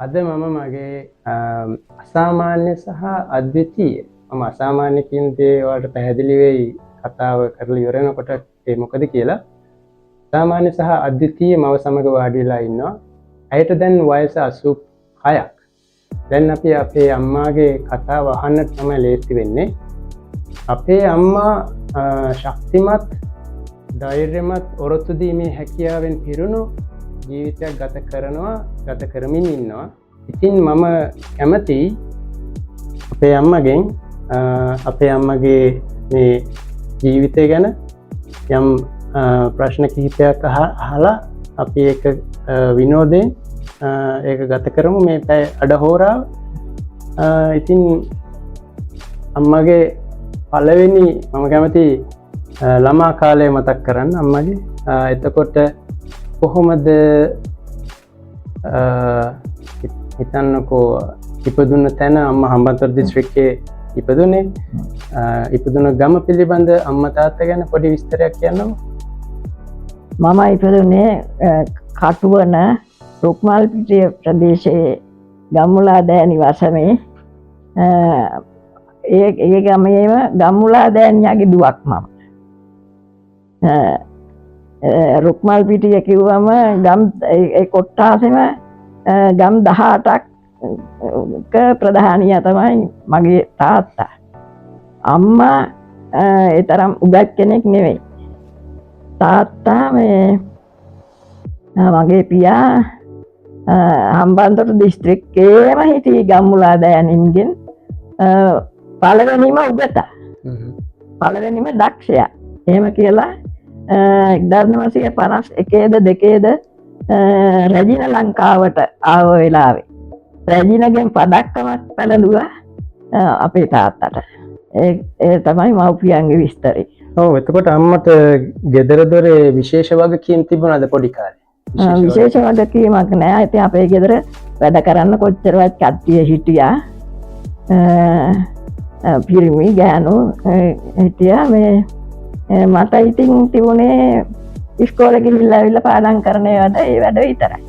අද මම මගේ අසාමාන්‍ය සහ අද්විතීය මම අසාමාන්‍ය කියන දේ ඔයාලට පැහැදිලි වෙයි කතාව කරලා ඉවර වෙනකොට ඒ මොකද කියලා. අසාමාන්‍ය සහ අද්විතීය මව සමග වාඩි වෙලා ඉන්නවා. ඇයට දැන් වයස 86ක්. දැන් අපි අපේ අම්මාගේ කතාව අහන්න තමයි ලේස්ති වෙන්නේ. අපේ අම්මා ශක්තිමත් ධෛර්යමත් ඔරොත්තු දීමේ හැකියාවෙන් පිරුණු ජීවිතයක් ගත කරමින් ඉන්නවා. ඉතින් මම කැමති අපේ අම්මගෙන් අපේ අම්මගේ මේ ජීවිතය ගැන යම් ප්‍රශ්න කිහිපයක් අහලා අපි ඒක විනෝදයෙන් ඒක ගත කරමු මේ පැය අඩහෝරාව. ඉතින් අම්මගේ පළවෙනි මම කැමති ළමා කාලය මතක් කරන්න අම්මගේ. එතකොට කොහොමද හිතන්නකෝ ඉපදුන තැන අම්මා හම්බන්තොට දිස්ත්‍රික්කයේ ඉපදුනේ. ඉපදුන ගම පිළිබඳ අම්මා තාත්තා ගැන පොඩි විස්තරයක් කියන්නකෝ. මම ඉපදුනේ කටුවන රුක්මල්පිටිය ප්‍රදේශයේ ගම්මුලා දෑනි වසමේ. ඒ ගමේම ගම්මුලා දෑනියාගේ දුවක් මම. රුක්මල්පිටිය කිව්වම ගම් ඒ කොට්ටාසෙම ගම් 18ක් ප්‍රධානියා තමයි මගේ තාත්තා. අම්මා ඒ තරම් උගත් කෙනෙක් නෙවෙයි. තාත්තා මගේ පියා හම්බන්තොට දිස්ත්‍රික්කයේම හිටියේ ගම්මුලා දෑනින්ගෙන් පළවෙනිම උගතා. පළවෙනිම දක්ෂයා. එහෙම කියලා 1951ද 2ද රැජින ලංකාවට ආව වෙලාවේ රැජිනගෙන් පදක්කමක් පැළඳුවා අපේ තාත්තට. ඒ තමයි මව්පියන්ගේ විස්තරේ. ඔව් එතකොට අම්මට ගෙදර දොරේ විශේෂ වගකීම් තිබුණාද පොඩි කාලේ? විශේෂ වගකීමක් නෑ. ඉතින් අපේ ගෙදර වැඩ කරන්න කොච්චරවත් කට්ටිය හිටියා. පිරිමි ගෑනු හිටියා. මට ඉතින් තිබුණේ ඉස්කෝලේ ගිහිල්ලා ඇවිල්ලා පාඩම් කරන ඒ වැඩ විතරයි.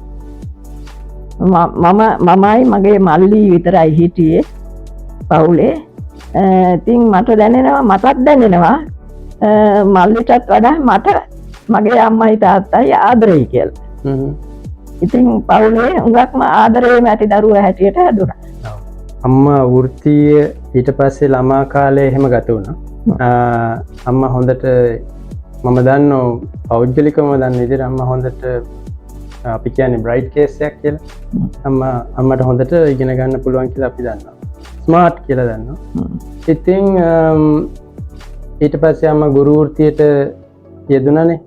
මමයි මගේ මල්ලි විතරයි හිටියේ පවුලේ. ඉතින් මටත් දැනෙනවා මල්ලිටත් වඩා මට මගේ අම්මයි තාත්තයි ආදරෙයි කියලා. ඉතින් පවුලේ හුඟක්ම ආදරේම ඇති දරුවා හැටියට හැදුණා. අම්මා වෘත්තීය ඊට පස්සේ ළමා කාලේ එහෙම ගත වුණා. අම්මා හොඳට මම දන්නෝ පෞද්ගලිකවම දන්න විදිහට අම්මා හොඳට අපි කියන්නේ බ්‍රයිට් කේස් එකක් කියලා. අම්මට හොඳට ඉගෙන ගන්න පුළුවන් කියලා අපි දන්නවා. ස්මාර්ට් කියලා දන්නවා. ඉතින් ඊට පස්සේ අම්මා ගුරු වෘත්තියට යෙදුණානේ.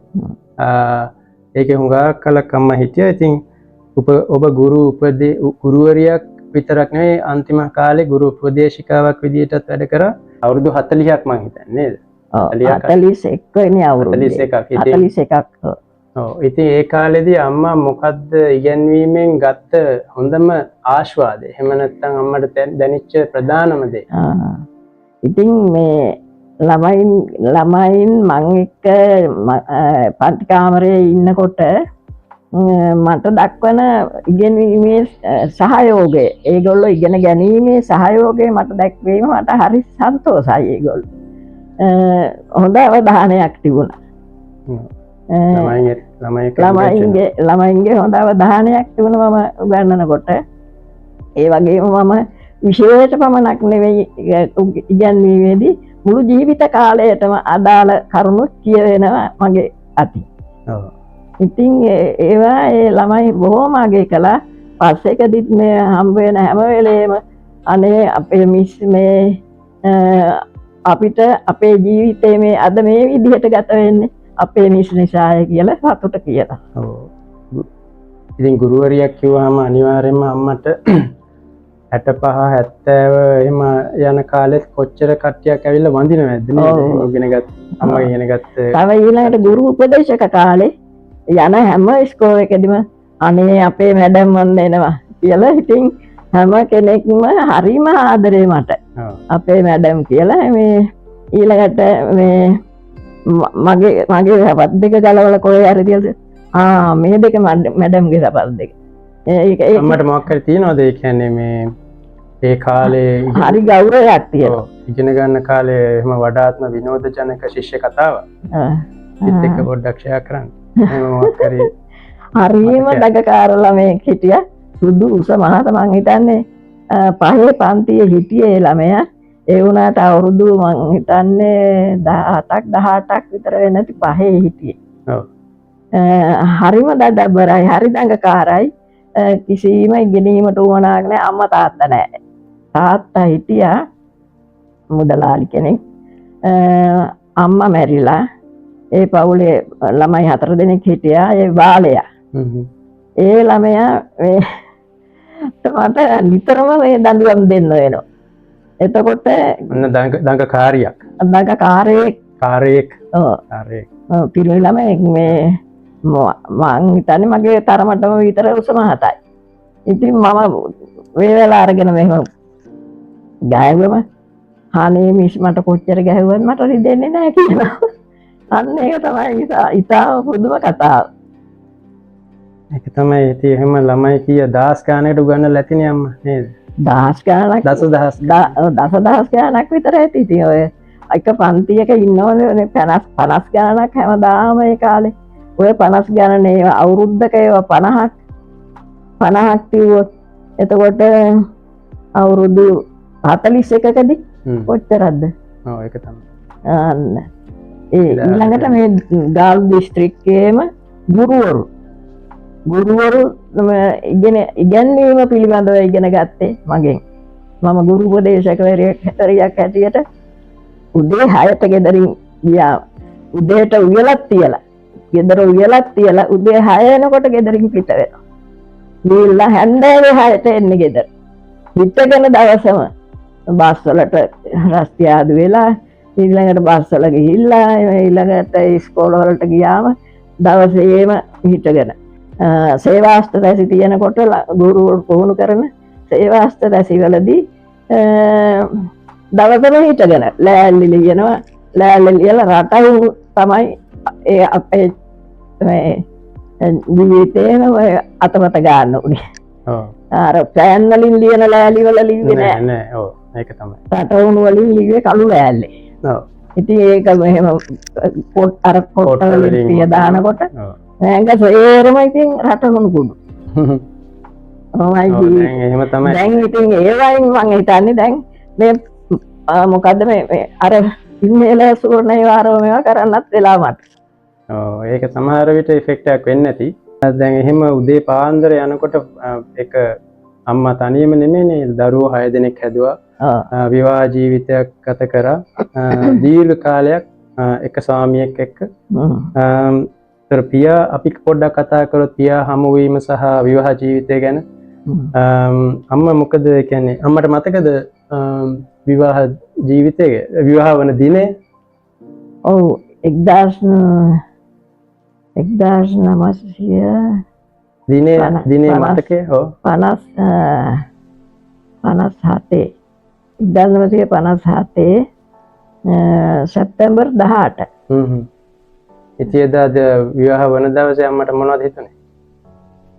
ඒකේ හුඟක් කලක් අම්මා හිටියා. ඉතින් ඔබ ගුරුවරියක් විතරක් නෙවෙයි අන්තිම කාලේ ගුරු උපදේශිකාවක් විදිහටත් වැඩ කරා. අවුරුදු 40ක් මං හිතන්නේ නේද? 41 වෙනි අවුරුද්දේ. 41ක්. ඔව්. ඉතින් ඒ කාලේදී අම්මා මොකද්ද ඉගෙනීමෙන් ගත්ත හොඳම ආශාවද? එහෙම නැත්නම් අම්මට දැනෙච්ච ප්‍රධානම දේ? ඉතින් මේ ළමයින් මං එක්ක පන්ති කාමරේ ඉන්නකොට මට දක්වන ඉගෙනීමේ සහයෝගය, ඒගොල්ලෝ ඉගෙන ගැනීමේ සහයෝගය මට දැක්වීම මට හරි සන්තෝෂයි. ඒගොල්ලෝ හොඳ අවධානයක් තිබුණා. ළමයින්ගේ හොඳ අවධානයක් තිබුණා මම උගන්වනකොට. ඒ වගේම මම විශේෂ පමණක් නෙවෙයි ඉගැන්වීමේදී මුළු ජීවිත කාලයටම අදාළ කරුණු කියවෙනවා මගේ අතින්. ඉතින් ඒවා ඒ ළමයි බොහොම අගය කළා. පස්සේකදීත් මේ හම්බ වෙන හැම වෙලේම අනේ අපේ මිස් මේ අපිට අපේ ජීවිතේ මේ අද මේ විදිහට ගත වෙන්නේ අපේ මිස් නිසායි කියලා සතුට කියලා. ඔව්. ඉතින් ගුරුවරියක් කිව්වහම අනිවාර්යයෙන්ම අම්මට 65 70 එහෙම යන කාලෙත් කොච්චර කට්ටියක් ඇවිල්ලා වඳිනවද නේද? අම්මා ඉගෙන ගත්ත. තව ඊළඟට ගුරු උපදේශක කාලේ යන හැම ඉස්කෝලේකදීම අනේ අපේ මැඩම් වන්න එනවා කියලා. ඉතින් හැම කෙනෙක්ම හරිම ආදරේ මට. අපේ මැඩම් කියලා. මේ ඊළඟට මේ මගේ සපත් දෙක ගලවලා කොහේ හරි තියලා මේ දෙක මැඩම්ගේ සපත් දෙක. අම්මට මොකක් හරි තියනවද ඒ කියන්නේ මේ ඒ කාලේ හරි ගෞරවයක් තියෙනවා. ඉගෙන ගන්න කාලේ එහෙම වඩාත්ම විනෝදජනක ශිෂ්‍ය කතාවක්. ඒත් එක්ක පොඩ්ඩක් ෂෙයා කරන්න. එහෙම මොකක් හරි හරිම දගකාර ළමයෙක් හිටියා. සුදු උස මහත මං හිතන්නේ පහේ පන්තියේ හිටියේ ළමයා. ඒ වුණාට අවුරුදු මං හිතන්නේ 17ක් 18ක් විතර වෙනති පහේ හිටියේ. ඔව්. හරිම දඩබ්බරයි, හරි දඟකාරයි. කිසිම ඉගෙනීමට උවමනාවක් නැහැ. අම්මා තාත්තා නැහැ. තාත්තා හිටියා මුදලාලි කෙනෙක්. අම්මා මැරිලා. ඒ පවුලේ ළමයි 4 දෙනෙක් හිටියා. ඒ බාලයා. ඒ ළමයා මට නිතරම මේ දඬුවම් දෙන්න වෙනවා. එතකොට අන්න දඟකාරියක්. කාරයෙක් පිරිමි ළමයෙක් මේ මං හිතන්නේ මගේ තරමටම විතර උස මහතයි. ඉතින් මම වේවැලා අරගෙන මෙහෙම ගෑවුවම අනේ මිස් මට කොච්චර ගැහුවත් මට රිදෙන්නේ නැහැ කියනවා. අන්න ඒක තමයි ඉතාම පුදුම කතාව. ඒක තමයි ඉතින් එහෙම ළමයි කීය දහස් ගානකට උගන්නලා ඇතිනේ අම්මා නේද? දහස් ගානක් දසදහස් ගානක් විතර ඇති. ඉතින් ඔය එක පන්තියක ඉන්නවනේ 50 ගානක් හැමදාම ඒ කාලේ. ඔය 50 ගාන නේ අවුරුද්දක ඒවා 50ක් තියුවොත් එතකොට අවුරුදු 41කදී කොච්චරද? ඔව් ඒක තමයි. අන්න ඒ ඊළඟට මේ ගාල්ල දිස්ත්‍රික්කයේම ගුරුවරු ඉගැන්වීම පිළිබඳව ඉගෙන ගත්තේ මගෙන්. මම ගුරු උපදේශකවරියක් හැටියට උදේ 6ට ගෙදරින් ගියා. උදේට උයලක් තියලා ගෙදර උයලක් තියලා උදේ 6 වෙනකොට ගෙදරින් පිට වෙනවා. ගිහිල්ලා හැන්දෑවේ 6ට එන්නේ ගෙදර. පිටගෙන දවසම බස් වලට රස්තිය ආදු වෙලා ඊළඟට බස් වල ගිහිල්ලා ඊළඟට ඉස්කෝල වලට ගියාම දවසේම හිටගෙන සේවාස්ත රැසි තියෙනකොට ගුරුවරු පුහුණු කරන සේවාස්ත රැසිවලදී දවසම හිටගෙන ලෑල්ලි ලියනවා. ලෑල්ලි ලියලා රටවු තමයි ඒ අපේ ජීවිතේම අතමත ගන්න උනේ. ඔව්. අර පෑන් වලින් ලියන ලෑලි වල ලිව්වේ නෑ. නෑ. ඔව්. ඒක තමයි. රටවුණු වලින් ලිව්වේ කළු ලෑල්ලේ. ඔව්. ඉතින් ඒක මෙහෙම පොට් වලින් පිය දානකොට නැංග සේරම ඉතින් රටවුණු කුඩු. එහෙම තමයි. දැන් ඉතින් ඒ වයින් මම හිතන්නේ දැන් මේ මොකද්ද මේ අර ඉන්නේල සූර්ණේ වාරව මේවා කරන්නත් වෙලා මට. ඔව් ඒක සමහර විට ඉෆෙක්ට් එකක් වෙන්නේ නැති. දැන් එහෙම උදේ පාන්දර යනකොට එක අම්මා තනියම නෙමෙයිනේ දරුවෝ 6 දෙනෙක් හැදුවා. විවාහ ජීවිතයක් ගත කරා. දීර්ඝ කාලයක් එක ස්වාමියෙක් එක්ක. පියා අපි පොඩ්ඩක් කතා කරොත් පියා හමු වීම සහ විවාහ ජීවිතය ගැන. අම්මා මොකද කියන්නේ අම්මට මතකද විවාහ ජීවිතය විවාහ වන දිනේ? ඔව් 1900 දිනේ මතකේ? ඔව් 57 සැප්තැම්බර් 18. ඉතින් එදා විවාහ වන දවසේ අම්මට මොනවද හිතුනේ?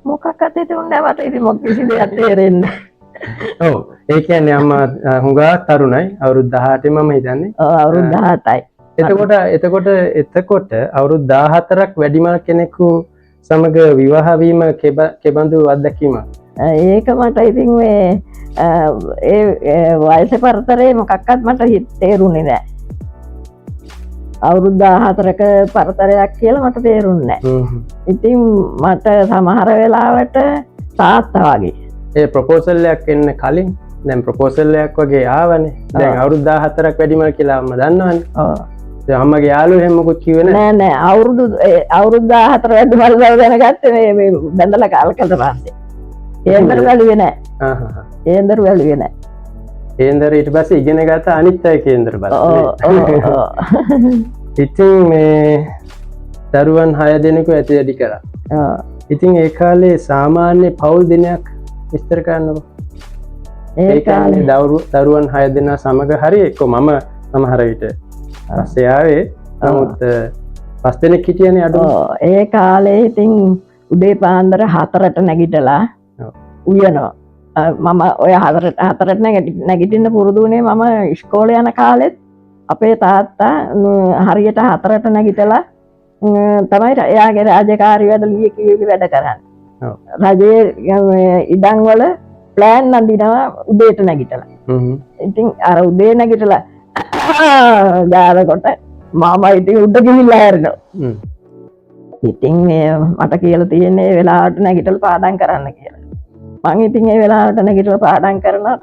මොකක්වත් හිතුන්නේ නැහැ. මට ඉතින් මොක කිසි දෙයක් තේරෙන්නේ නැහැ. ඔව් ඒ කියන්නේ අම්මා හුඟා තරුණයි. අවුරුදු 18 මම හිතන්නේ. ඔව් අවුරුදු 18යි. එතකොට අවුරුදු 14ක් වැඩිමල් කෙනෙකු සමග විවාහ වීම කෙබඳු අත්දැකීමක්? ඒක මට ඉතින් මේ ඒ වයස පරතරේ මොකක්වත් මට තේරුනේ නැහැ. අවුරුදු 14ක පරතරයක් කියලා මට තේරුන්නේ නැහැ. ඉතින් මට සමහර වෙලාවට තාත්තා වගේ ඒ ප්‍රොපෝසල් එකක් එන්න කලින් දැන් ප්‍රොපෝසල් එකක් වගේ ආවනේ. දැන් අවුරුදු 14ක් වැඩිමල් කියලා අම්මා දන්නවනේ. ඔව්. දැන් අම්මගේ යාළුවෝ එහෙම මොකුත් කිව්වේ නැහැ. නෑ අවුරුදු 14 වැඩිමල් බව දැනගත්තේ මේ බඳලා කාලකට පස්සේ. ඒන්දර වැළුවේ නැහැ. ඒන්දර වැළුවේ නැහැ. කේන්දර ඊට පස්සේ ඉගෙන ගත්ත අනිත් අය කේන්දර බලන්න. ඉතින් මේ දරුවන් 6 දෙනෙකු ඇති වැඩි කරා. ඉතින් ඒ කාලේ සාමාන්‍ය පවුල් දිනයක් විස්තර කරන්නකො. ඒ කාලේ දරුවන් 6 දෙනා සමග හරි එක්ක මම සමහර විට පස්සේ ආවේ. නමුත් 5 දෙනෙක් හිටියනේ අඩු. ඒ කාලේ ඉතින් උදේ පාන්දර 4ට නැගිටලා උයනවා. මම ඔය හතරට නැගිටින්න පුරුදු වුණේ මම ඉස්කෝලේ යන කාලෙත් අපේ තාත්තා හරියට 4ට නැගිටලා තමයි එයාගේ රාජකාරී වැඩ ලියකියවිලි වැඩ කරන්නේ. රජයේ ඉඩම් වල ප්ලෑන් අඳිනවා උදේට නැගිටලා. ඉතින් අර උදේ නැගිටලා ගානකොට මම ඉතින් උඩ ගිහිල්ලා හැරෙනවා. ඉතින් මට කියලා තියෙන්නේ ඒ වෙලාවට නැගිටලා පාඩම් කරන්න කියලා. මං ඉතින් ඒ වෙලාවට නැගිටලා පාඩම් කරනවා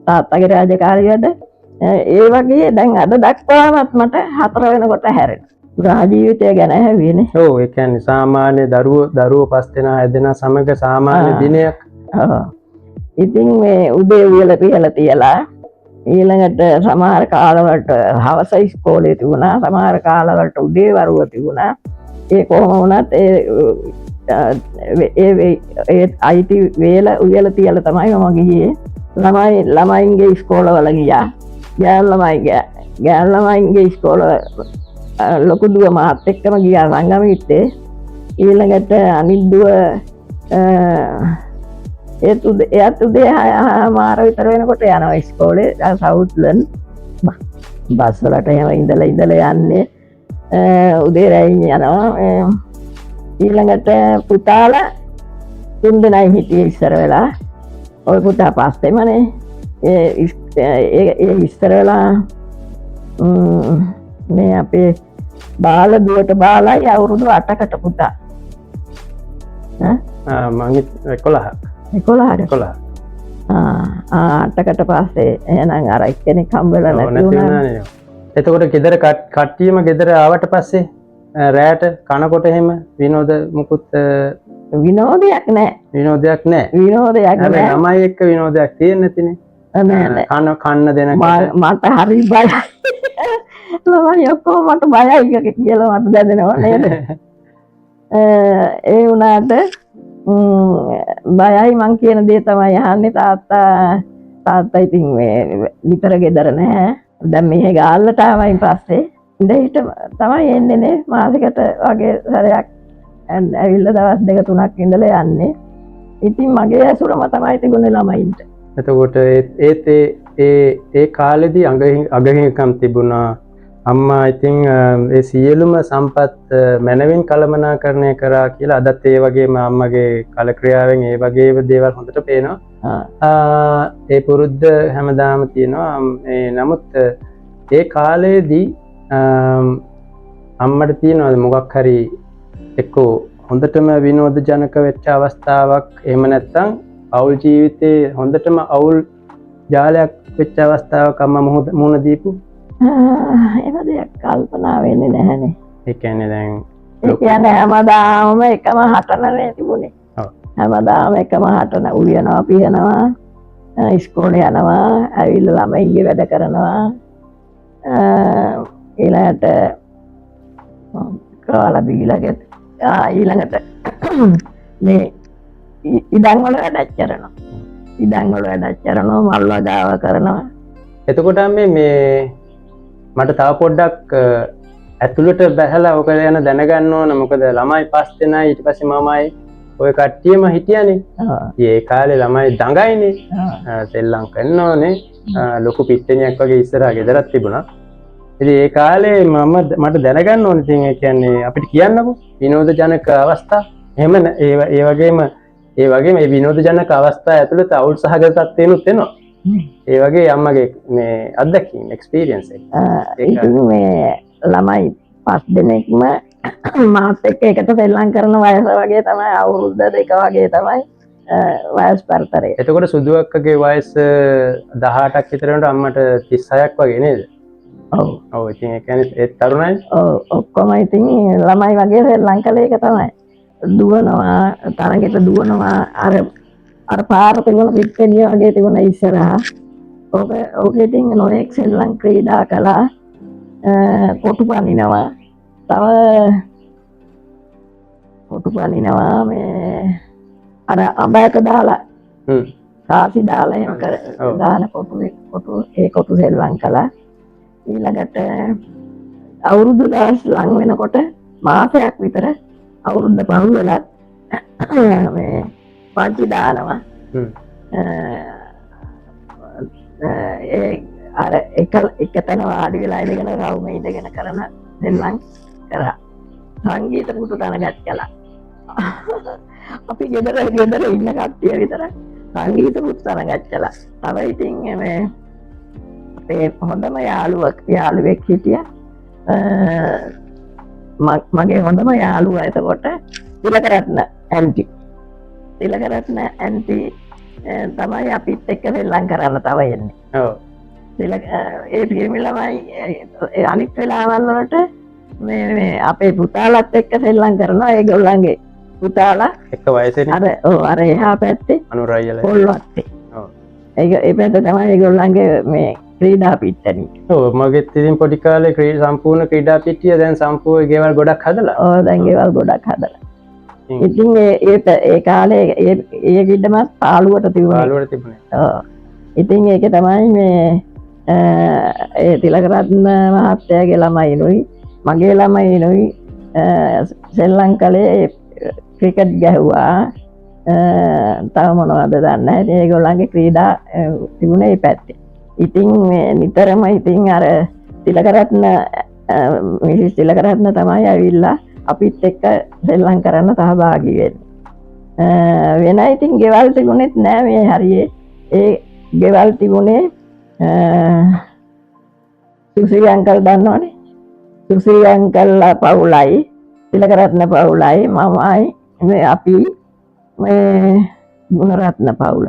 තාත්තගේ රාජකාරී වැඩ. ඒ වගේ දැන් අද දක්වාමත් මට 4 වෙනකොට හැරෙනවා. ජීවිතය ගැන හැවෙන්නේ. ඔව් ඒ කියන්නේ සාමාන්‍ය දරුවෝ 5 දෙනා හැදෙනා සමග සාමාන්‍ය දිනයක්. ඉතින් මේ උදේ උයලා පිහලා තියලා ඊළඟට සමහර කාලවලට හවස ඉස්කෝලේ තිබුණා, සමහර කාලවලට උදේ වරුව තිබුණා. ඒ කොහොම වුණත් ඒ අයිති වේල උයලා තියලා තමයි මම ගියේ. ළමයින්ගේ ඉස්කෝලවල ගියා. ගෑනු ළමයින්ගේ ඉස්කෝල ලොකු දුව මාත් එක්කම ගියා සංගමිත්තේ. ඊළඟට අනිත් දුව එයත් උදේ 6 විතර වෙනකොට යනවා ඉස්කෝලේ. සවුත්ලන්ඩ් බස් වලට එහෙම ඉඳලා යන්නේ. උදේ රැයින් යනවා. ඊළඟට පුතාලා 3 දෙනයි හිටියේ ඉස්සර වෙලා. ඔය පුතා පස්සෙමනේ ඒ ඉස්සර වෙලා මේ අපේ බාල දුවට බාලයි අවුරුදු 8කට පුතා. මං 11කට පස්සේ එහෙනම් අර එක්කෙනෙක් හම්බෙලා නැති වුණා. එතකොට ගෙදර කට්ටියම ගෙදර ආවට පස්සේ රැයට කනකොට එහෙම විනෝද මුකුත් විනෝදයක් නැහැ. හැබැයි ළමයි එක්ක විනෝදයක් තියෙන්නේ නැතිනේ. කන්න දෙන මට හරි බයයි. ළමයි ඔක්කොම මට බයයි කියලා මට දැනෙනවා නේද? ඒ වුණාට බයයි මං කියන දේ තමයි අහන්නේ. තාත්තා ඉතින් විතර ගෙදර නැහැ. දැන් මෙහෙ ගාල්ලට ආවයින් පස්සේ ඉඳහිට තමයි එන්නේ නේ. මාසෙකට වගේ සැරයක් ඇවිල්ලා දවස් 2-3ක් ඉඳලා යන්නේ. ඉතින් මගේ ඇසුරම තමයි තිබුණේ ළමයින්ට. එතකොට ඒ කාලෙදී අගහිඟකම් තිබුණා. අම්මා ඉතින් ඒ සියලුම සම්පත් මනවින් කළමනාකරණය කරා කියලා අදත් ඒ වගේම අම්මගේ කලක්‍රියාවෙන් ඒ වගේ දේවල් හොඳට පේනවා. ඒ පුරුද්ද හැමදාම තියෙනවා. නමුත් ඒ කාලේදී අම්මට තියෙනවද මොකක් හරි එක්කෝ හොඳටම විනෝද ජනක වෙච්ච අවස්ථාවක්, එහෙම නැත්නම් අවුල් ජීවිතේ හොඳටම අවුල් ජාලයක් වෙච්ච අවස්ථාවක් අම්මා මුහුණ දීපු? එහෙම දෙයක් කල්පනා වෙන්නේ නැහැනේ. ඒ කියන්නේ දැන් හැමදාම එකම හටනනේ තිබුණේ. හැමදාම එකම හටන උයනවා පියනවා ඉස්කෝලේ යනවා ඇවිල්ලා ළමයින්ගේ වැඩ කරනවා ඊළඟට කාලා බීලා ඊළඟට මේ ඉඩම් වල වැඩ කරනවා මල් වගාව කරනවා. එතකොට මේ මට තව පොඩ්ඩක් ඇතුළට බැහැලා ඔක යන දැනගන්න ඕන. මොකද ළමයි 5 දෙනා ඊට පස්සේ මමයි ඔය කට්ටියම හිටියනේ. ඒ කාලේ ළමයි දඟයිනේ. සෙල්ලම් කරනෝනේ. ලොකු පිට්ටනියක් වගේ ඉස්සරහා ගෙදරක් තිබුණා. ඉතින් ඒ කාලේ මට දැනගන්න ඕනේ. ඉතින් ඒ කියන්නේ අපිට කියන්නකෝ විනෝද ජනක අවස්ථා. එහෙම ඒ වගේම මේ විනෝද ජනක අවස්ථා ඇතුළත අවුල් සහගත තත්ත්වෙනුත් වෙනවා. ඒ වගේ අම්මගේ මේ අත්දැකීම් එක්ස්පීරියන්ස් එක. මේ ළමයි 5 දෙනෙක්ම මාත් එක්ක එකට සෙල්ලම් කරන වයස වගේ තමයි. අවුරුද්ද 2 වගේ තමයි වයස් පරතරය. එතකොට සුදුවක්කගේ වයස 18ක් විතර වෙනකොට අම්මට 36ක් වගේ නේද? ඔව්. ඉතින් ඒ කියන්නේ ඒ තරුණයි. ඔක්කොම ඉතින් ළමයි වගේ සෙල්ලම් කළේ ඒක තමයි. දුවනවා තරගෙට දුවනවා. අර පාර තිබුණ පිට්ටනිය වගේ තිබුණ ඉස්සරහා. ඕක ඉතින් නොයෙක් සෙල්ලම් ක්‍රීඩා කළා. කොටු පනිනවා. තව කොටු පනිනවා මේ අර අඹයක දාලා කාසි දාලා එහෙම කර දාන කොටු සෙල්ලම් කළා. ඊළඟට අවුරුදු 10 ලං වෙනකොට මාසයක් විතර අවුරුද්ද පහු වෙලා මේ පන්ති දානවා. අර එක තැන වාඩි වෙලා ඉඳගෙන රවුම ඉඳගෙන කරන දෙල්ලම් කරා. සංගීත පුටු තනගත් කළා. අපි ගෙදර ඉන්න කට්ටිය විතර සංගීත පුටු තනගත් කළා. තව ඉතින් මේ අපේ හොඳම යාළුවෙක් හිටියා. මගේ හොඳම යාළුවා එතකොට තිලකරත්න ඇන්ටි තමයි අපිත් එක්ක සෙල්ලම් කරන්න තව එන්නේ. ඒ පිරිමි ළමයි අනිත් වෙලාවල් වලට මේ අපේ පුතාලත් එක්ක සෙල්ලම් කරනවා. ඒගොල්ලන්ගේ පුතාලා එක වයසේනේ. අර එහා පැත්තේ අනුරායලා කොල්ලොත්තේ. ඒ පැත්ත තමයි ඒගොල්ලන්ගේ මේ ක්‍රීඩා පිට්ටනිය. මගෙත් ඉතින් පොඩි කාලේ සම්පූර්ණ ක්‍රීඩා පිටිය දැන් සම්පූර්ණ ගෙවල් ගොඩක් හදලා. දැන් ගෙවල් ගොඩක් හදලා. ඉතින් ඒ කාලේ ඒ ගෙඩමත් පාළුවට තිබුණා. ඉතින් ඒක තමයි මේ ඒ තිලකරත්න මහත්තයාගේ ළමයිනුයි මගේ ළමයිනුයි සෙල්ලම් කළේ ක්‍රිකට් ගැහුවා. තව මොනවද දන්නේ නැහැ. ඒගොල්ලන්ගේ ක්‍රීඩා තිබුණේ මේ පැත්තේ. ඉතින් නිතරම ඉතින් අර මිසිස් තිලකරත්න තමයි ඇවිල්ලා අපිත් එක්ක සෙල්ලම් කරන්න සහභාගී වෙන්නේ. වෙන ඉතින් ගෙවල් තිබුණෙත් නෑ මේ හරියේ. ඒ ගෙවල් තිබුණේ සුසිරි අංකල් දන්නවනේ. සුසිරි අංකල් පවුලයි තිලකරත්න පවුලයි මමයි මේ අපි මේ ගුණරත්න පවුල.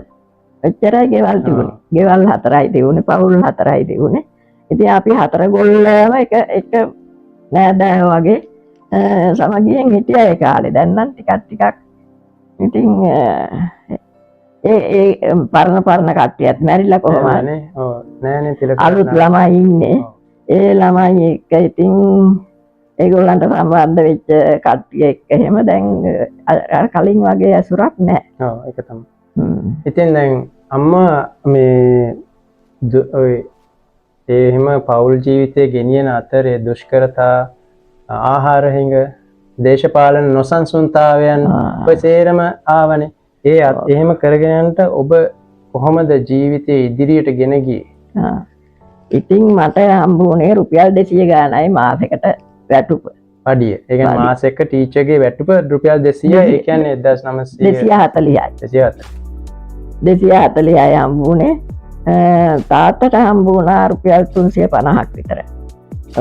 එච්චරයි ගෙවල් තිබුණේ. ගෙවල් 4යි තිබුණේ, පවුල් 4යි තිබුණේ. ඉතින් අපි 4 ගොල්ලම එක නෑදෑයෝ වගේ සමගියෙන් හිටියා ඒ කාලේ. දැන් නම් ටිකක් ඉතින් ඒ පරණ කට්ටියත් මැරිලා කොහොමද? නෑනේ තිලකරත්න. අලුත් ළමයි ඉන්නේ. ඒ ළමයි එක්ක ඉතින් ඒගොල්ලන්ට සම්බන්ධ වෙච්ච කට්ටිය එක්ක එහෙම දැන් කලින් වගේ ඇසුරක් නෑ. ඒක තමයි. ඉතින් දැන් අම්මා මේ එහෙම පෞල් ජීවිතය ගෙනියන අතරේ දුෂ්කරතා, ආහාර හිඟ, දේශපාලන නොසන්සුන්තාවයන් ඔය සේරම ආවනේ. එහෙම කරගෙන යනට ඔබ කොහොමද ජීවිතය ඉදිරියට ගෙන ගියේ? ඉතින් මට හම්බුනේ රුපියල් 200 ගානයි මාසෙකට වැටුප. පඩිය. ඒ කියන්නේ මාසෙක ටීචර්ගේ වැටුප රුපියල් 200. ඒ කියන්නේ 1940යි. 240යි හම්බුනේ. තාත්තට හම්බුණා රුපියල් 350ක් විතර.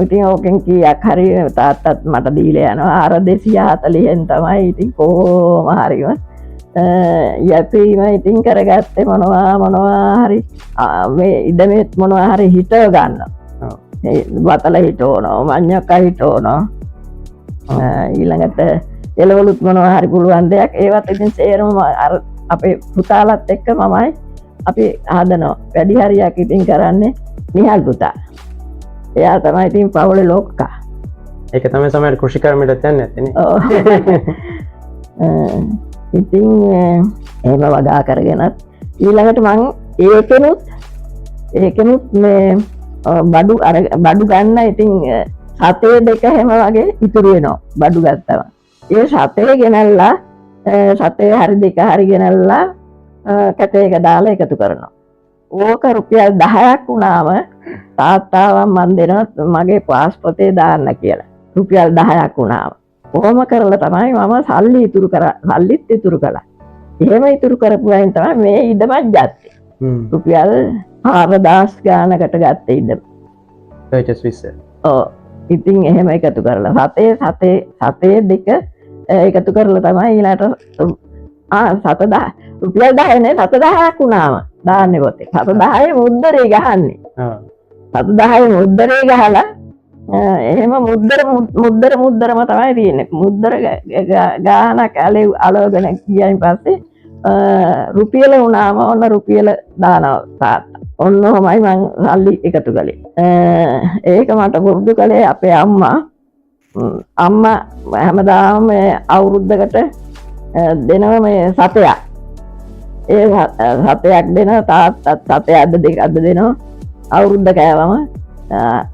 ඉතින් ඕකෙන් කීයක් හරි තාත්තත් මට දීලා යනවා. අර 240න් තමයි ඉතින් කොහොම හරිම යැපීම ඉතින් කරගත්තේ මොනවා හරි මේ ඉඩමෙත් මොනවා හරි හිතව ගන්නවා. වතල හිටවනවා, මඤ්ඤොක්ක හිටවනවා. ඊළඟට එළවලුත් මොනවා හරි පුළුවන් දෙයක් ඒවත් ඉතින් සේරම අර අපේ පුතාලත් එක්ක මමයි අපි හදනවා. වැඩි හරියක් ඉතින් කරන්නේ නිහල් පුතා. එයා තමයි ඉතින් පවුලේ ලොක්කා. ඒක තමයි සමහර කෘෂිකර්මයට යන්නේ නැත්තේ. ඉතින් එහෙම වගා කරගෙනත් ඊළඟට මං ඒකෙනුත් මේ බඩු ගන්න ඉතින් සතේ 2 හැම වගේ ඉතුරු වෙනවා බඩු ගත්තම. ඒ සතේ ගෙනල්ලා සතේ හරි 2 හරි ගෙනල්ලා කැටයක දාලා එකතු කරනවා. ඕක රුපියල් 10ක් වුණාම තාත්තාවන් මන් දෙනවා මගේ පාස්පෝර්ටේ දාන්න කියලා. රුපියල් 10ක් වුණාම. කොහොම කරලා තමයි මම සල්ලිත් ඉතුරු කළා. එහෙම ඉතුරු කරපු අයින් තමයි මේ ඉඩමක් ගත්තේ. රුපියල් 4000 ගානකට ගත්තේ ඉඩම. ඒක ස්විස්. ඉතින් එහෙම එකතු කරලා සතේ 2 එකතු කරලා තමයි ඊළඟට 7000 රුපියල් 10 නේ 7000ක් වුණාම දාන්නේ පොතේ. 7000 මුද්දරේ ගහන්නේ. 7000 මුද්දරේ ගහලා එහෙම මුද්දරම තමයි තියෙන්නේ. මුද්දර ගාන කැලේ අලවගෙන ගියයින් පස්සේ රුපියල වුණාම ඔන්න රුපියල දානවා තාත්තා. ඔන්න ඔහමයි මං සල්ලි එකතු කළේ. ඒක මට පුරුදු කළේ අපේ අම්මා. අම්මා හැමදාම අවුරුද්දකට දෙනව මේ සතයක්. ඒ සතයක් දෙන තාත්තත් සතයක්ද දෙකක්ද දෙනවා. අවුරුද්ද කෑවම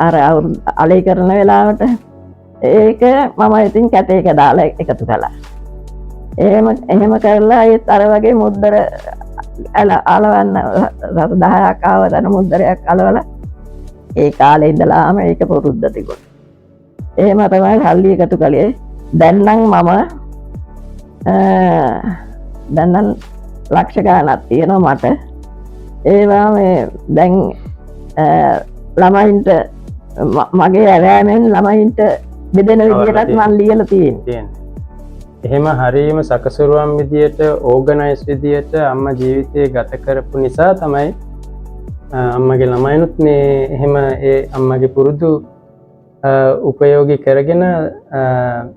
අර අලේ කරන වෙලාවට ඒක මම ඉතින් කැටයක දාලා එකතු කළා. එහෙම කරලා ඒත් අර වගේ මුද්දර අලවන්න රස 10ක් ආව තන මුද්දරයක් අලවලා ඒ කාලේ ඉඳලාම ඒක පුරුද්ද තිබුණා. එහෙම තමයි සල්ලි එකතු කළේ. දැන් නම් ලක්ෂ ගාණක් තියෙනවා මට. ඒවා මේ දැන් ළමයින්ට මගේ ඇවෑමෙන් ළමයින්ට බෙදෙන විදිහටත් මම ලියලා තියෙනවා. එහෙම හරීම සකසුරුවම් විදියට ඕගනයිස් විදියට අම්මා ජීවිතේ ගත කරපු නිසා තමයි අම්මගේ ළමයිනුත් මේ එහෙම ඒ අම්මගේ පුරුදු උපයෝගී කරගෙන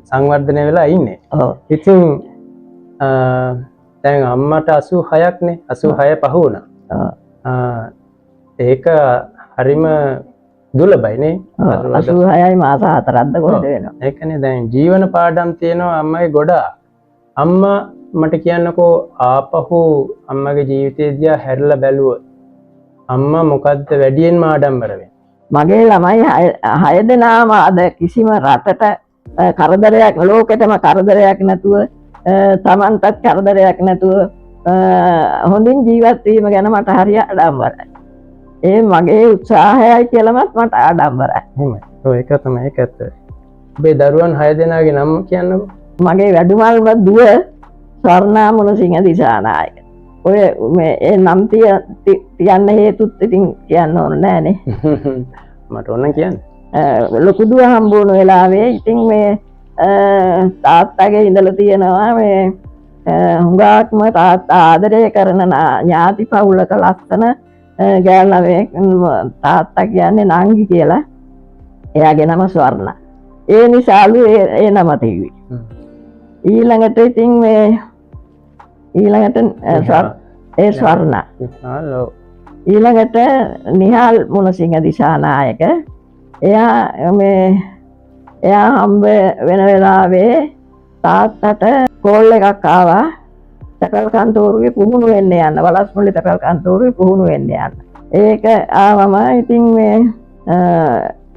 සංවර්ධනය වෙලා ඉන්නේ. ඉතින් දැන් අම්මට 86ක්නේ 86 පහ වුණා. ඒක හරිම දුලබයිනේ. 86යි මාස 4ක්ද කොහෙද වෙනවා. ඒකනේ දැන් ජීවන පාඩම් තියෙනවා අම්මගේ ගොඩාක්. අම්මා මට කියන්නකෝ ආපහු අම්මගේ ජීවිතය දිහා හැරිලා බැලුවොත් අම්මා මොකද්ද වැඩියෙන්ම ආඩම්බර වෙන්නේ? මගේ ළමයි 6 දෙනාම අද කිසිම රටට කරදරයක් ලෝකෙටම කරදරයක් නැතුව තමන්ටත් කරදරයක් නැතුව හොඳින් ජීවත් වීම ගැන මට හරිය ආඩම්බරයි. ඒ මගේ උත්සාහයයි කියලාමත් මට ආඩම්බරයි. එහෙමයි. ඔය ඒක තමයි ඒක ඇත්ත. ඔබේ දරුවන් 6 දෙනාගේ නම කියන්නකෝ. මගේ වැඩිමල්ම දුව ස්වර්ණා මුණසිංහ දිසානායක. ඔය මේ ඒ නම් තියන්න හේතුත් ඉතින් කියන්න ඕන නෑනේ. මට ඕන කියන්න. ලොකු දුව හම්බුණු වෙලාවේ ඉතින් මේ තාත්තගේ ඉඳලා තියෙනවා මේ හුඟක්ම තාත්තා ආදරය කරන ඥාති පවුලක ලස්සන ගෑල්ලවෙක් තාත්තා කියන්නේ නංගි කියලා. එයාගේ නම ස්වර්ණ. ඒ නිසාලු ඒ නම තියුවේ. ඊළඟට ඉතින් මේ ස්වර්ණ. ඊළඟට නිහාල් මුණසිංහ දිසානායක. එයා හම්බ වෙන වෙලාවේ තාත්තට කෝල් එකක් ආවා. තැපැල් කන්තෝරුවේ පුහුණු වෙන්න යන්න. වලස්මුල්ලේ තැපැල් කන්තෝරුවේ පුහුණු වෙන්න යන්න. ඒක ආවම ඉතින් මේ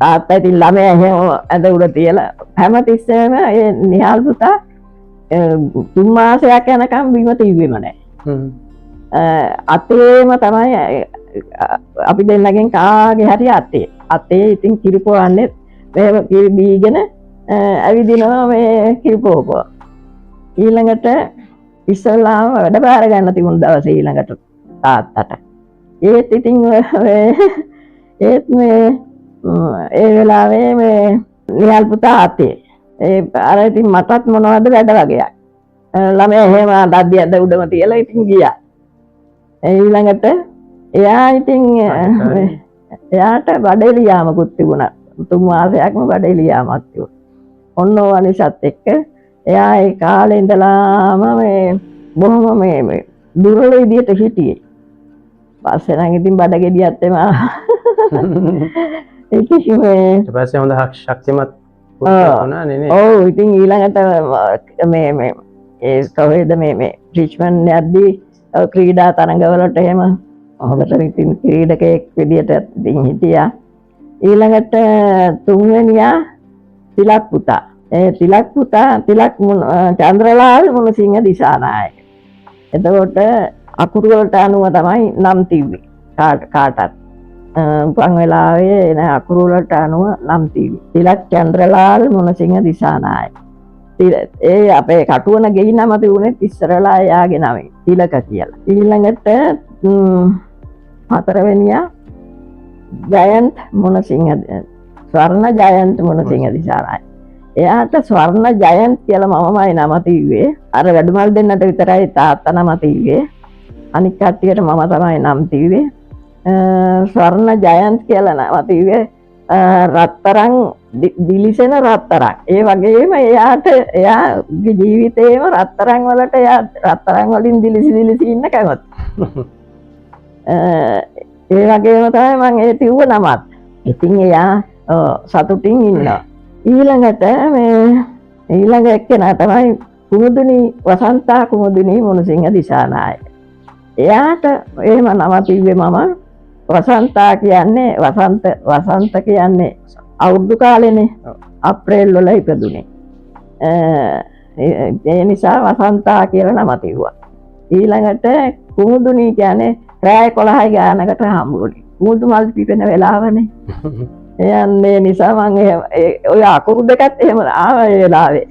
තාත්තා ඉතින් ළමයා එහෙම ඇඳ උඩ තියලා හැමතිස්සෙම ඒ නිහාල් පුතා 3 මාසයක් යනකම් බිම තිව්වෙම නැහැ. අතේම තමයි අපි දෙන්නගෙන් කාගේ හරි අතේ ඉතින් කිරිපොවන්නේ මෙහෙම කිරි බීගෙන ඇවිදිනවා මේ කිරිපොවපුවා. ඊළඟට ඉස්සල්ලාම වැඩ බාර ගන්න තිබුණ දවසේ ඊළඟට තාත්තට. ඒත් ඉතින් ඒ වෙලාවේ මේ නිහාල් පුතා අතේ. ඒ අර ඉතින් මටත් මොනවද වැඩ වගේක්. ළමයා එහෙම අඬද්දි අද උඩම තියලා ඉතින් ගියා. ඊළඟට එයා ඉතින් එයාට බඩේලියාමකුත් තිබුණා. 3 මාසයක්ම බඩේලියාමක් තිබුණා. ඔන්න ඕවා නිසාත් එක්ක එයා ඒ කාලේ ඉඳලාම මේ බොහොම මේ දුර්වල විදියට හිටියේ. පස්සේ නම් ඉතින් බඩගෙඩියත් එම ඒකේ මේ ඊට පස්සේ හොඳ ශක්තිමත් වුණා නේ. ඔව් ඉතින් ඊළඟට මේ ඒ කොහෙද මේ රිච්මන්ඩ් යද්දී ක්‍රීඩා තරඟවලට එහෙම හොඳට ඉතින් ක්‍රීඩකයෙක් විදියට ඉතින් හිටියා. ඊළඟට 3 වෙනියා තිලක් පුතා. තිලක් චන්ද්‍රලාල් මුණසිංහ දිසානායක. එතකොට අකුරු වලට අනුව තමයි නම් තිබ්බේ. කාටත් උපන් වෙලාවේ එන අකුරු වලට අනුව නම් තිබ්බේ. තිලක් චන්ද්‍රලාල් මුණසිංහ දිසානායක. ඒ අපේ කටුවන ගෙයි නම තිබුණේ ඉස්සරලා එයාගේ නමේ තිලක කියලා. ඊළඟට 4 වෙනියා ජයන්ත් මුණසිංහ ස්වර්ණ ජයන්ත් මුණසිංහ දිසානායක. එයාට ස්වර්ණ ජයන්ත් කියලා මමමයි නම තියුවේ. අර වැඩිමල් දෙන්නට විතරයි තාත්තා නම තියුවේ. අනික් කට්ටියට මම තමයි නම් තියුවේ. ස්වර්ණ ජයන්ත් කියලා නම තියුවේ. රත්තරන් දිලිසෙන රත්තරන්. ඒ වගේම එයාගේ ජීවිතේම රත්තරන් වලට එයා රත්තරන් වලින් දිලිසි ඉන්න කැමති. ඒ වගේම තමයි මම ඒ තියුව නමත්. ඉතින් එයා සතුටින් ඉන්නවා. ඊළඟ එක්කෙනා තමයි කුමුදුනි වසන්තා කුමුදුනි මුණසිංහ දිසානායක. එයාට එහෙම නම තිබ්බේ මම වසන්තා කියන්නේ වසන්ත කියන්නේ අවුරුදු කාලෙනේ. අප්‍රේල් වල ඉපදුනේ. ඒ නිසා වසන්තා කියලා නම තිබ්බා. ඊළඟට කුමුදුනී කියන්නේ රෑ 11යි ගානකට හම්බුනේ. කුමුදු මල් පිපෙන වෙලාවනේ. එයන්නේ නිසා මම ඔය අකුරු දෙකත් එහෙම ආවා ඒ වෙලාවේ.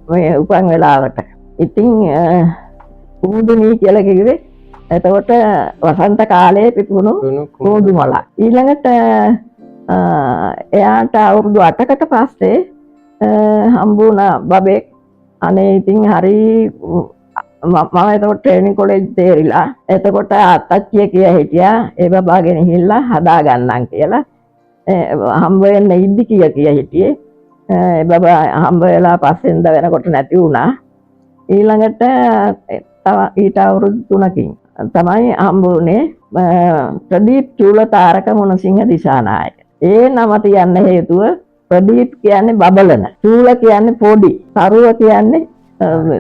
මේ උපන් වෙලාවට. ඉතින් කුමුදුනී කියලා කිව්වේ එතකොට වසන්ත කාලයේ පිපුණු කුමුදු මල. ඊළඟට එයාට අවුරුදු 8කට පස්සේ හම්බුණා බබෙක්. අනේ ඉතින් හරි මම එතකොට ට්‍රේනින් කොලෙජ් තේරිලා. එතකොට අත්තච්චිය කිය හිටියා ඒ බබා ගෙනහිල්ලා හදා ගන්නම් කියලා. හම්බ වෙන්න ඉද්දි කිය හිටියේ. ඒ බබා හම්බ වෙලා පස්සෙන්ද වෙනකොට නැති වුණා. ඊළඟට ඊට අවුරුදු 3කින් තමයි හම්බුනේ ප්‍රදීප් චූලතාරක මොනසිංහ දිසානායක. ඒ නම තියන්න හේතුව ප්‍රදීප් කියන්නේ බබලන, චූල කියන්නේ පොඩි, තරුව කියන්නේ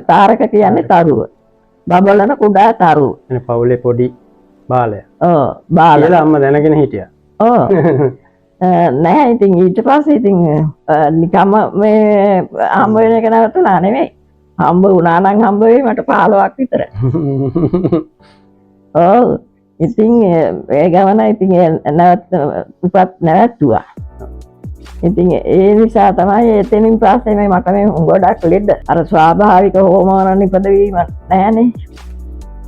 තාරක කියන්නේ තරුව. බබලන කුඩා තරුව. එන පවුලේ පොඩි බාලයා. ඔව් බාලයා. කියලා අම්මා දැනගෙන හිටියා. ඔව්. නෑ ඉතින් ඊට පස්සේ ඉතින් නිකම්ම මේ හම්බ වෙන එක නවතුණා නෙමෙයි. හම්බ වුණා නම් හම්බ වෙයි මට 15ක් විතර. ඔව්. ඉතින් ඒ ගමන ඉතින් නැවතුවා. ඉතින් ඒ නිසා තමයි එතනින් පස්සේ මේ මට මේ ගොඩක් ලෙඩ අර ස්වාභාවික හෝමෝන නිපදවීම නැහැනේ.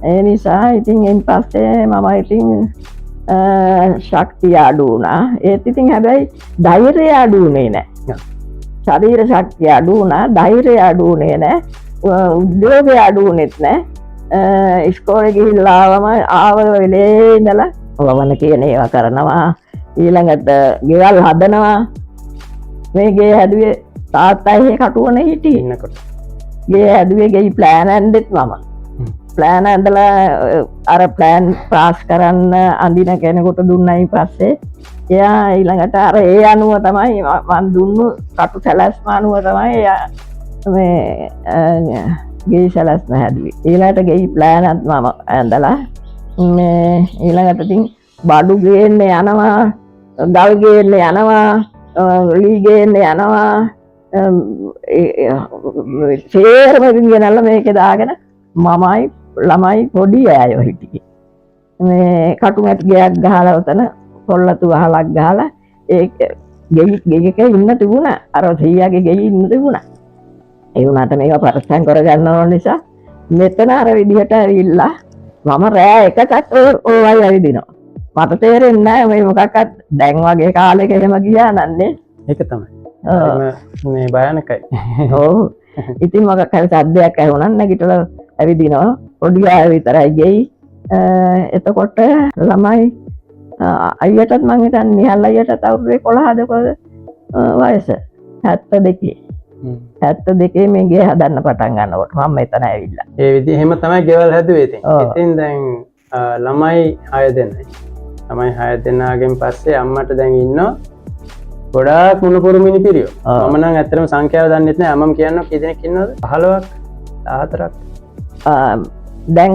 ඒ නිසා ඉතින් එන් පස්සේ මම ඉතින් ශක්තිය අඩු වුණා. ඒත් ඉතින් හැබැයි ධෛර්යය අඩු වුණේ නැහැ. ශරීර ශක්තිය අඩු වුණා, ධෛර්යය අඩු වුණේ නැහැ. උද්‍යෝගය අඩු වුණෙත් නැහැ. ඉස්කෝලේ ගිහිල්ලා ආව වෙලේ ඉඳලා වවන කියන ඒවා කරනවා. ඊළඟට ගෙවල් හදනවා. මේ ගේ හැදුවේ තාත්තා එහෙ කටුවනේ හිටියේ. ඉන්නකොට. ගේ හැදුවේ ගේ ප්ලෑන් ඇන්දෙත් මම. ප්ලෑන් ඇඳලා අර ප්ලෑන් පාස් කරන්න අඳින කෙනෙකුට දුන්නයි පස්සේ එයා ඊළඟට අර ඒ අනුව තමයි මම දුන්නු කටු සැලැස්ම අනුව තමයි එයා මේ ගේ සැලැස්ම හැදුවේ. ඊළඟට ගේ ප්ලෑන්ත් මම ඇඳලා මේ ඊළඟට ඉතින් බඩු ගේන්න යනවා, ගල් ගේන්න යනවා, ලී ගේන්න යනවා. සේරම ගෙනල්ලා මේකේ දාගෙන මමයි ළමයි පොඩි අයව හිටියේ. මේ කටුමැටි ගයක් ගහලා උතන කොල්ලතු වහලක් ගහලා ඒ ගෙයක ඉන්න තිබුණා. අර සීයාගේ ගෙයි ඉන්න තිබුණා. ඒ වුණාට මේක පරිස්සම් කරගන්න ඕන නිසා මෙතන අර විදිහට ඇවිල්ලා මම රෑ එකකට ඕවයි ඇවිදිනවා. මට තේරෙන්නේ නැහැ මේ මොකක්වත් දැන් වගේ කාලෙක එහෙම ගියා නන්නේ. ඒක තමයි. මේ භයානකයි. ඔව්. ඉතින් මොකක් හරි සද්දයක් ඇහුණා නැගිටලා ඇවිදිනවා. පොඩි අය විතරයි ගෙයි. එතකොට ළමයි අයියටත් මං හිතන්නේ නිහල් අයියටත් අවුරුදු 11ද වයස 72. 72 මේ ගේ හදන්න පටන් ගන්නකොට මම මෙතන ඇවිල්ලා. ඒ විදිහ එහෙම තමයි ගෙවල් හැදුවේ ඉතින්. ඉතින් දැන් ළමයි 6 දෙනයි. ළමයි 6 දෙනාගෙන් පස්සේ අම්මට දැන් ඉන්නවා ගොඩාක් මුණුපුරු මිනිපිරියෝ. මම නම් ඇත්තටම සංඛ්‍යාව දන්නෙත් නෑ. අම්මම කියනවා කී දෙනෙක් ඉන්නවද? 15ක් 14ක්. දැන්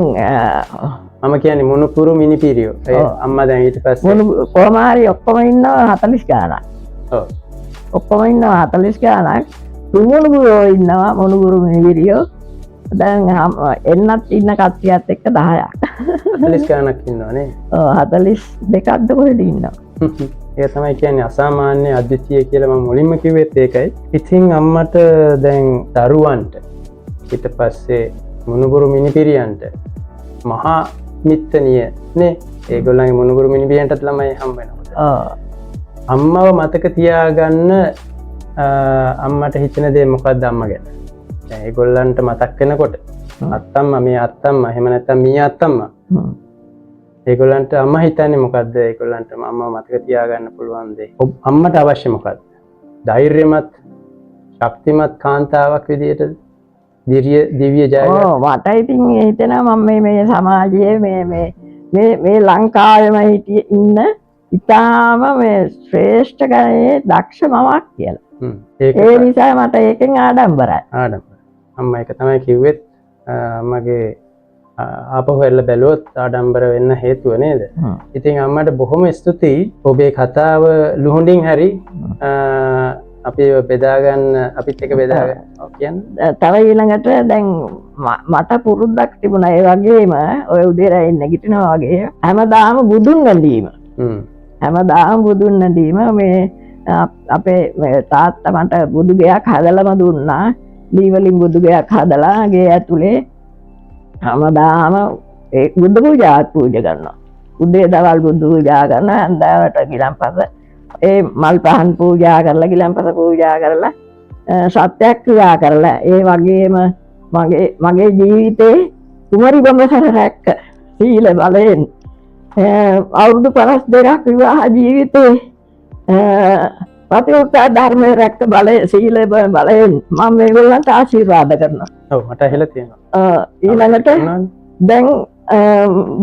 මම කියන්නේ මුණුපුරු මිනිපිරියෝ. අම්මා දැන් ඊට පස්සේ කොහොම හරි ඔක්කොම ඉන්නවා 40 ගාණක්. ඔව්. ඔක්කොම ඉන්නවා 40 ගාණක්. තුමුණුපුරෝ ඉන්නවා මුණුපුරු මිනිපිරියෝ. දැන් එන්නත් ඉන්න කට්ටියත් එක්ක 10ක්. 40 ගාණක් ඉන්නවා නේ. ඔව් 42ක්ද කොහෙද ඉන්නවා. ඒක තමයි කියන්නේ අසාමාන්‍ය අද්විතීය කියලා මම මුලින්ම කිව්වෙත් ඒකයි. ඉතින් අම්මට දැන් දරුවන්ට ඊට පස්සේ මුණුබුරු මිනිපිරියන්ට මහා මිත්තනිය නේ ඒගොල්ලන්ගේ මුණුබුරු මිනිපිරියන්ටත් ළමයි හම්බ වෙනවා. අම්මව මතක තියාගන්න අම්මට හිතෙන දේ මොකක්ද අම්මා ගැන? දැන් ඒගොල්ලන්ට මතක් වෙනකොට අත්තම්මා මේ අත්තම්මා එහෙම නැත්නම් මී අත්තම්මා ඒගොල්ලන්ට අම්මා හිතන්නේ මොකද්ද? ඒගොල්ලන්ට අම්මව මතක තියාගන්න පුළුවන් දේ. අම්මට අවශ්‍ය මොකද්ද? ධෛර්යමත් ශක්තිමත් කාන්තාවක් විදියට දිව්‍ය ජයග්‍රහණ. ඔව් මට ඉතින් හිතෙනවා මම මේ සමාජයේ මේ ලංකාවේම හිටියේ ඉන්න ඉතාම මේ ශ්‍රේෂ්ඨ ගණයේ දක්ෂ මවක් කියලා. ඒ නිසා මට ඒකෙන් ආඩම්බරයි. අම්මා ඒක තමයි කිව්වෙත් අම්මගේ ආපහු එල්ල බැලුවොත් ආඩම්බර වෙන්න හේතුව නේද? ඉතින් අම්මට බොහොම ස්තුතියි. ඔබේ කතාව ලුහුඬින් හරි අපි බෙදාගන්න අපිත් එක බෙදාගන්න කියන්න තව ඊළඟට දැන් මට පුරුද්දක් තිබුණා ඒ වගේම ඔය උදේ රැයින් නැගිටිනවා වගේ හැමදාම බුදුන් වැඳීම හැමදාම බුදුන් වැඳීම මේ අපේ තාත්තා මට බුදු ගයක් හදලම දුන්නා ලී වලින් බුදු ගයක් හදලා ගේ ඇතුලේ හැමදාම ඒ බුදු පූජාවක් පූජා කරනවා උදේ දවල් බුදු පූජා කරනවා හන්දෑවට ගිලන්පස ඒ මල් පහන් පූජා කරලා ගිලන්පස පූජා කරලා සත්‍යක්‍රියා කරලා ඒ වගේම මගේ ජීවිතේ කුමරි බඹසර රැක්ක සීල බලයෙන් අවුරුදු 52ක් විවාහ ජීවිතේ පතිඋත්සාහ ධර්මයේ රැක්ක බලය සීල බලයෙන් මම මේගොල්ලන්ට ආශිර්වාද කරනවා. ඔව් මට ඇහිලා තියෙනවා. ඊළඟට දැන්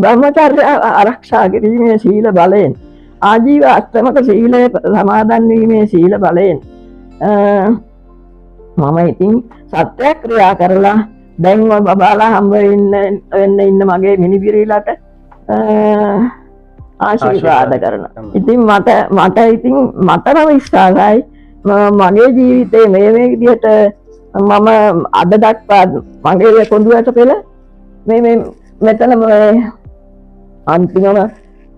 බ්‍රහ්මචර්ය ආරක්ෂා කිරීමේ සීල බලයෙන් ආජීව අෂ්ටමක සීලය සමාදන් වීමේ සීල බලයෙන් මම ඉතින් සත්‍යක්‍රියා කරලා දැන් බබාලා හම්බ වෙන්න ඉන්න මගේ මිනිබිරිලට ආශිර්වාද කරනවා. ඉතින් මට ඉතින් මටම විශ්වාසයි මගේ ජීවිතේ මේ විදිහට මම අද දක්වා මගේ කොඳුයට පෙළ මේ මෙතන අන්තිමම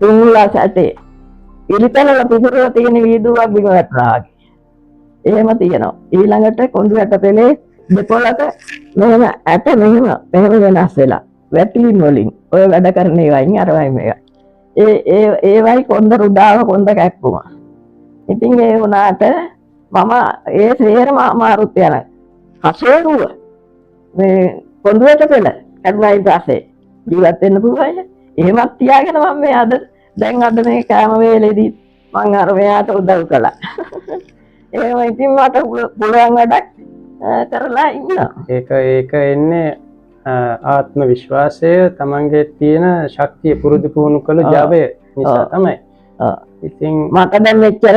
තුන්ලා සැටේ ඉරිතැනල පුපුරලා තියෙන වීදුවක් බිම වැටුණා වගේ. එහෙම තියෙනවා. ඊළඟට කොඳුයට පෙළේ දෙපොළක මෙහෙම ඇට මෙහෙම වෙනස් වෙලා වැටිලින් වලින් ඔය වැඩ කරන ඒවායින් අරවයි මේවා. ඒවයි කොන්ද රුඩාව කොන්ද කැක්කුම. ඉතින් ඒ වුණාට මම ඒ සේරම අමාරුත් යන හසේරුව මේ කොඳුයට පෙළ කැඩුනායින් පස්සේ ජීවත් වෙන්න පුළුවන්. එහෙමත් තියාගෙන මම මේ අද මේ කෑම වේලේදී මං අර මෙයාට උදව් කළා. එහෙම ඉතින් මට පුළුවන් වැඩක් කරලා ඉන්නවා. ඒක එන්නේ ආත්ම විශ්වාසය තමන්ගේ තියෙන ශක්තිය පුරුදු පුහුණු කළ ජවය නිසා තමයි. ඉතින් මට දැන් මෙච්චර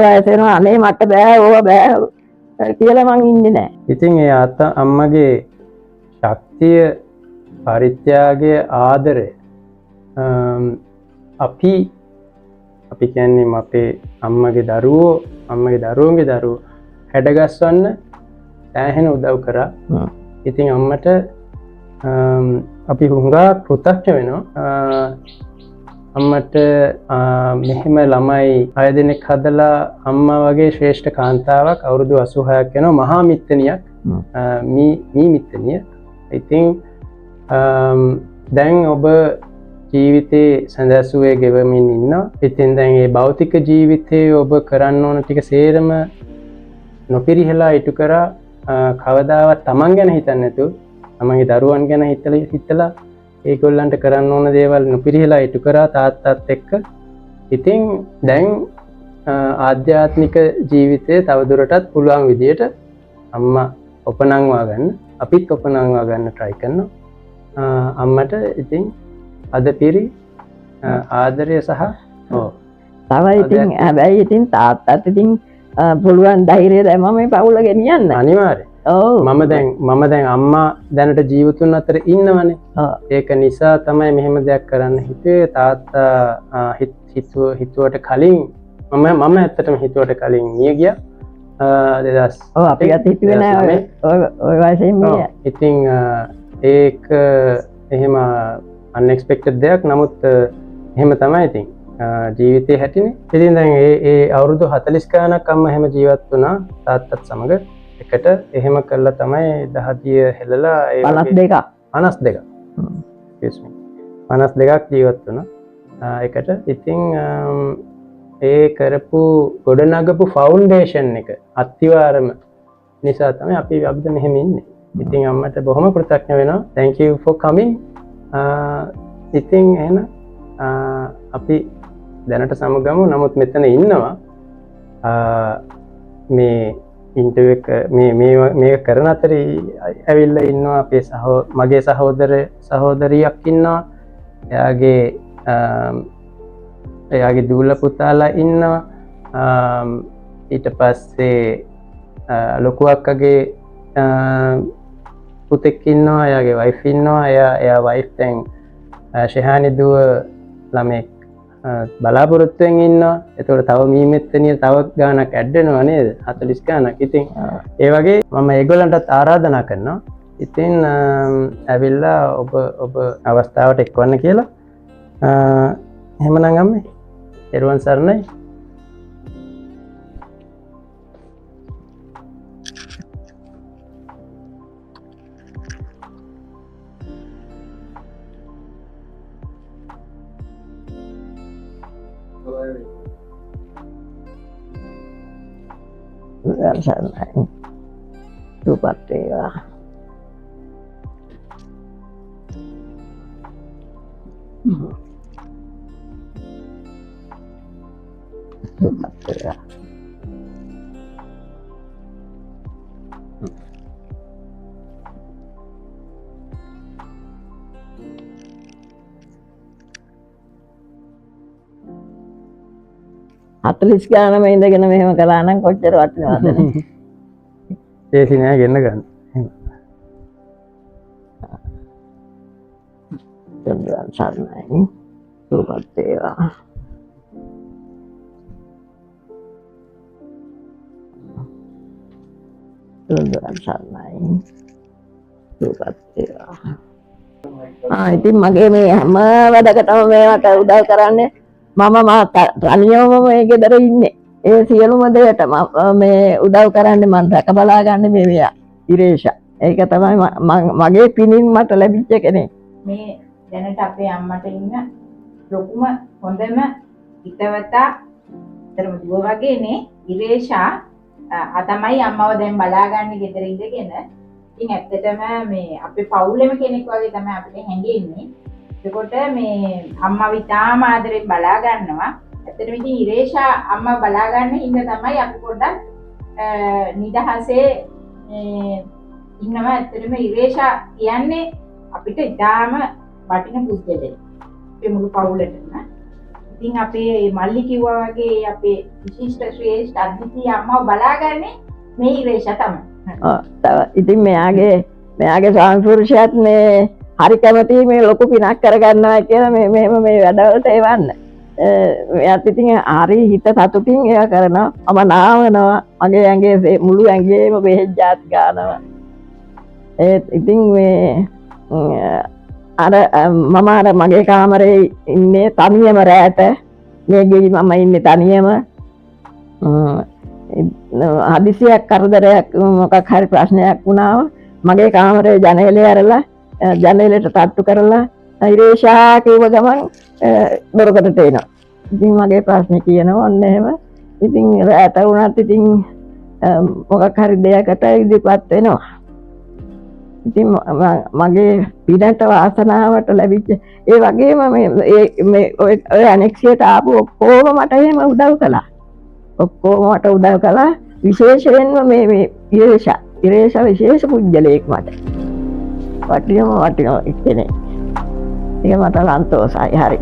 වයස වෙනවා අනේ මට බෑ ඕවා බෑ කියලා මං ඉන්නේ නෑ. ඉතින් ඒ අම්මගේ ශක්තිය පරිත්‍යාගය ආදරය අපි කියන්නේ අපේ අම්මගේ දරුවන්ගේ දරුවෝ හැඩගස්වන්න සෑහෙන උදව් කරා. ඉතින් අම්මට අපි හුඟා කෘතඥ වෙනවා. අම්මට මෙහෙම ළමයි 6 දෙනෙක් හදලා අම්මා වගේ ශ්‍රේෂ්ඨ කාන්තාවක් අවුරුදු 86ක් වෙනවා මහා මිත්තනියක් මී මිත්තනිය. ඉතින් දැන් ඔබ ජීවිතේ සැදැසුවේ ගෙවමින් ඉන්නවා. ඉතින් දැන් මේ භෞතික ජීවිතේ ඔබ කරන්න ඕන ටික සේරම නොපිරිහෙලා ඉටු කරා කවදාවත් තමන් ගැන හිතන්නේ නැතුව තමන්ගේ දරුවන් ගැන හිතලා ඒගොල්ලන්ට කරන්න ඕන දේවල් නොපිරිහෙලා ඉටු කරා තාත්තත් එක්ක. ඉතින් දැන් ආධ්‍යාත්මික ජීවිතය තවදුරටත් පුළුවන් විදියට අම්මා ඔපනංවා ගන්න අපිත් ඔපනංවා ගන්න try කරනවා. අම්මට ඉතින් අද පිරි ආදරය සහ තව ඉතින් හැබැයි ඉතින් තාත්තත් ඉතින් පුළුවන් ධෛර්යය දැම්ම මේ පවුල ගෙනියන්න. අනිවාර්යයෙන්. ඔව් මම දැන් අම්මා දැනට ජීවිතුන් අතර ඉන්නවනේ. ඒක නිසා තමයි මෙහෙම දෙයක් කරන්න හිතුවේ. තාත්තා හිතුවට කලින් මම ඇත්තටම හිතුවට කලින් මිය ගියා. 2000 ඔව් අපිත් හිතුවේ නෑ ඔය වයසෙන් මිය. ඉතින් ඒක එහෙම unexpected දෙයක්. නමුත් එහෙම තමයි ඉතින් ජීවිතේ හැටිනේ. ඉතින් දැන් ඒ අවුරුදු 40 ගානක් අම්මා එහෙම ජීවත් වුණා තාත්තත් සමග එකට. එහෙම කළා තමයි දහදිය හෙලලා 52ක් excuse me 52ක් ජීවත් වුණා එකට. ඉතින් ඒ කරපු ගොඩනගපු ෆවුන්ඩේෂන් එක අත්තිවාරම නිසා තමයි අපි අද මෙහෙම ඉන්නේ. ඉතින් අම්මට බොහොම කෘතඥ වෙනවා. thank you for coming. ඉතින් එහෙනම් අපි දැනට සමගමු. නමුත් මෙතන ඉන්නවා මේ ඉන්ටර්විව් එක මේ කරන අතරේ ඇවිල්ලා ඉන්නවා අපේ මගේ සහෝදරියක් ඉන්නවා. එයාගේ දූල පුතාලා ඉන්නවා. ඊට පස්සේ ලොකු අක්කගේ පුතෙක් ඉන්නවා. එයාගේ වයිෆ් ඉන්නවා. එයා වයිෆ් දැන් ශෙහානි දුව ළමෙක් බලාපොරොත්තුවෙන් ඉන්නවා. එතකොට තව මීමෙත්තනිය තව ගානක් ඇඩ් වෙනවා නේද? 40 ගානක්. ඉතින් ඒ වගේ මම ඒගොල්ලන්ටත් ආරාධනා කරනවා. ඉතින් ඇවිල්ලා ඔබ අවස්ථාවට එක්වන්න කියලා. එහෙමනම් අම්මේ එරුවන් සරණයි. සරණයි. සුවපත් වේවා. සුවපත් වේවා. හතලිස් ගානම ඉඳගෙන මෙහෙම කළා නම් කොච්චර වටිනවද නේ? ඒසි නෑ ගෙන්න ගන්න. දෙවියන් සරණයි. සුවපත් වේවා. දෙවියන් සරණයි. සුවපත් වේවා. ඉතින් මගේ මේ හැම වැඩකටම මේවට උදව් කරන්නේ මම තනියම මේ ගෙදර ඉන්නේ. ඒ සියලුම දේට මේ උදව් කරන්නේ මම රැක බලා ගන්න මේ මෙයා ඉරේෂා. ඒක තමයි මගේ පිනින් මට ලැබිච්ච කෙනෙක්. මේ දැනට අපේ අම්මට ඉන්න ලොකුම හොඳම හිතවතා අතරම දුව වගේනේ ඉරේෂා තමයි අම්මව දැන් බලාගන්නේ ගෙදර ඉඳගෙන. ඉතින් ඇත්තටම මේ අපේ පවුලෙම කෙනෙක් වගේ තමයි අපිට හැංගෙන්නේ. එතකොට මේ අම්මා විතාම ආදරෙන් බලා ගන්නවා. ඇත්තටම ඉතින් ඉරේෂා අම්මා බලා ගන්න හින්දා තමයි අපි පොඩ්ඩක් නිදහසේ ඉන්නවා. ඇත්තටම ඉරේෂා කියන්නේ අපිට ඉතාම වටින පුද්ගලයෙක්. අපේ මුළු පවුලටම. ඉතින් අපේ මල්ලි කිව්වා වගේ අපේ විශිෂ්ට ශ්‍රේෂ්ඨ අද්විතීය අම්මව බලාගන්නේ මේ ඉරේෂා තමයි. ඉතින් මෙයාගේ ස්වාමි පුරුෂයාත් මේ හරි කැමති මේ ලොකු පිනක් කරගන්නවා කියලා මෙහෙම මේ වැඩවලට එවන්න. එයාත් ඉතින් හරි හිත සතුටින් ඒවා කරනවා. මම නාවනවා. මගේ ඇඟේ මුළු ඇඟේම බෙහෙත් ජාත් ගන්නවා. ඉතින් මේ මම මගේ කාමරේ ඉන්නේ තනියම රැට. මේ ගෙයි මම ඉන්නේ තනියම. හදිසියක් කරදරයක් මොකක් හරි ප්‍රශ්නයක් වුණාම මගේ කාමරේ ජනේලේ ඇරලා ජනේලෙට තට්ටු කරලා ඉරේෂා කිව්ව ගමන් දොරකඩට එනවා. ඉතින් මගේ ප්‍රශ්නේ කියනවා ඔන්න එහෙම. ඉතින් රැට වුණත් ඉතින් මොකක් හරි දෙයකට ඉදිරිපත් වෙනවා. ඉතින් මගේ පිනට වාසනාවට ලැබිච්ච ඒ වගේම මේ ඔය ඇනෙක්සියට ආපු ඔක්කොම මට එහෙම උදව් කළා. ඔක්කොම මට උදව් කළා. විශේෂයෙන්ම මේ ඉරේෂා විශේෂ පුද්ගලයෙක් මට. වටිනම කෙනෙක්. ඒක මට සන්තෝෂයි. හරි.